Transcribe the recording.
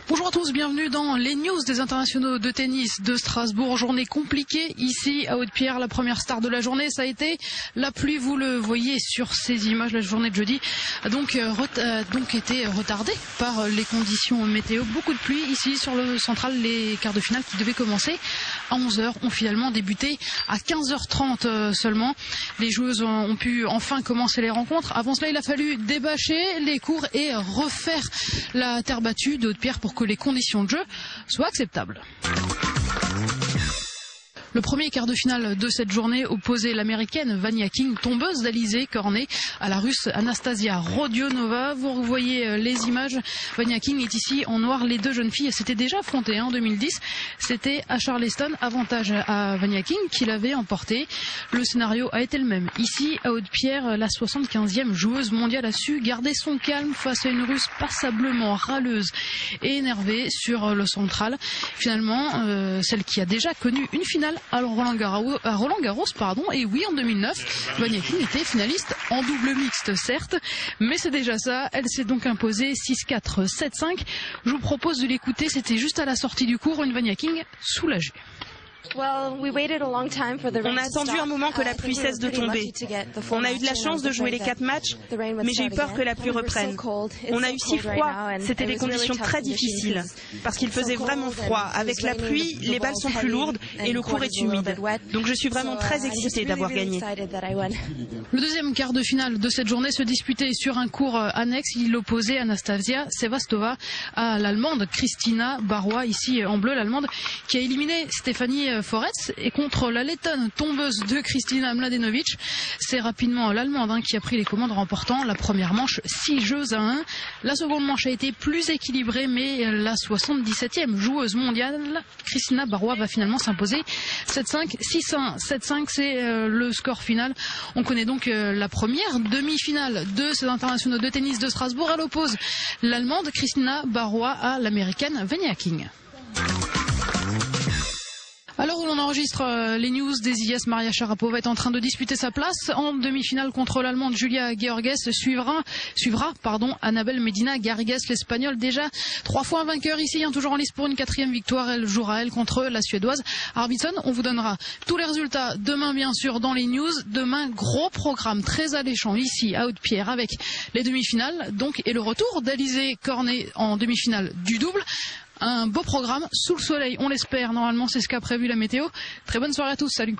Bonjour à tous, bienvenue dans les news des internationaux de tennis de Strasbourg. Journée compliquée ici à Haute-Pierre. La première star de la journée, ça a été la pluie. Vous le voyez sur ces images. La journée de jeudi a donc été retardée par les conditions météo. Beaucoup de pluie ici sur le central. Les quarts de finale qui devaient commencer à 11h ont finalement débuté à 15h30 seulement. Les joueuses ont pu enfin commencer les rencontres. Avant cela, il a fallu débâcher les cours et refaire la terre battue de Haute-Pierre pour que les conditions de jeu soient acceptables. Le premier quart de finale de cette journée opposait l'américaine Vania King, tombeuse d'Alizé Cornet, à la russe Anastasia Rodionova. Vous voyez les images. Vania King est ici en noir. Les deux jeunes filles s'étaient déjà affrontées en 2010. C'était à Charleston, avantage à Vania King qui l'avait emporté. Le scénario a été le même. Ici, à Haute-Pierre, la 75e joueuse mondiale a su garder son calme face à une russe passablement râleuse et énervée sur le central. Finalement, celle qui a déjà connu une finale à Roland Garros, et oui, en 2009, Vania King était finaliste en double mixte, certes, mais c'est déjà ça. Elle s'est donc imposée 6-4, 7-5. Je vous propose de l'écouter, c'était juste à la sortie du cours, une Vania King soulagée. On a attendu un moment que la pluie cesse de tomber. On a eu de la chance de jouer les 4 matchs, mais j'ai eu peur que la pluie reprenne. On a eu si froid, c'était des conditions très difficiles, parce qu'il faisait vraiment froid. Avec la pluie, les balles sont plus lourdes et le court est humide. Donc je suis vraiment très excitée d'avoir gagné. Le deuxième quart de finale de cette journée se disputait sur un court annexe. Il opposait Anastasia Sevastova à l'Allemande Kristina Barrois, ici en bleu, l'Allemande, qui a éliminé Stéphanie Foretz, et contre la Lettonne tombeuse de Kristina Mladenovic. C'est rapidement l'Allemande qui a pris les commandes, remportant la première manche 6-1. La seconde manche a été plus équilibrée, mais la 77e joueuse mondiale, Kristina Barrois, va finalement s'imposer 7-5, 6-1, 7-5, c'est le score final. On connaît donc la première demi-finale de ces internationaux de tennis de Strasbourg. Elle oppose l'Allemande Kristina Barrois à l'Américaine Vania King. Alors où l'on enregistre les news des IS, Maria Sharapova est en train de disputer sa place en demi-finale contre l'Allemande Julia Georges. Suivra Annabel Medina Garrigues, l'Espagnole, déjà 3 fois vainqueur ici, toujours en lice pour une 4e victoire. Elle jouera contre la Suédoise Arvidsson. On vous donnera tous les résultats demain, bien sûr, dans les news. Demain, gros programme très alléchant ici à Haute-Pierre avec les demi-finales et le retour d'Alizé Cornet en demi-finale du double. Un beau programme sous le soleil, on l'espère. Normalement, c'est ce qu'a prévu la météo. Très bonne soirée à tous, salut.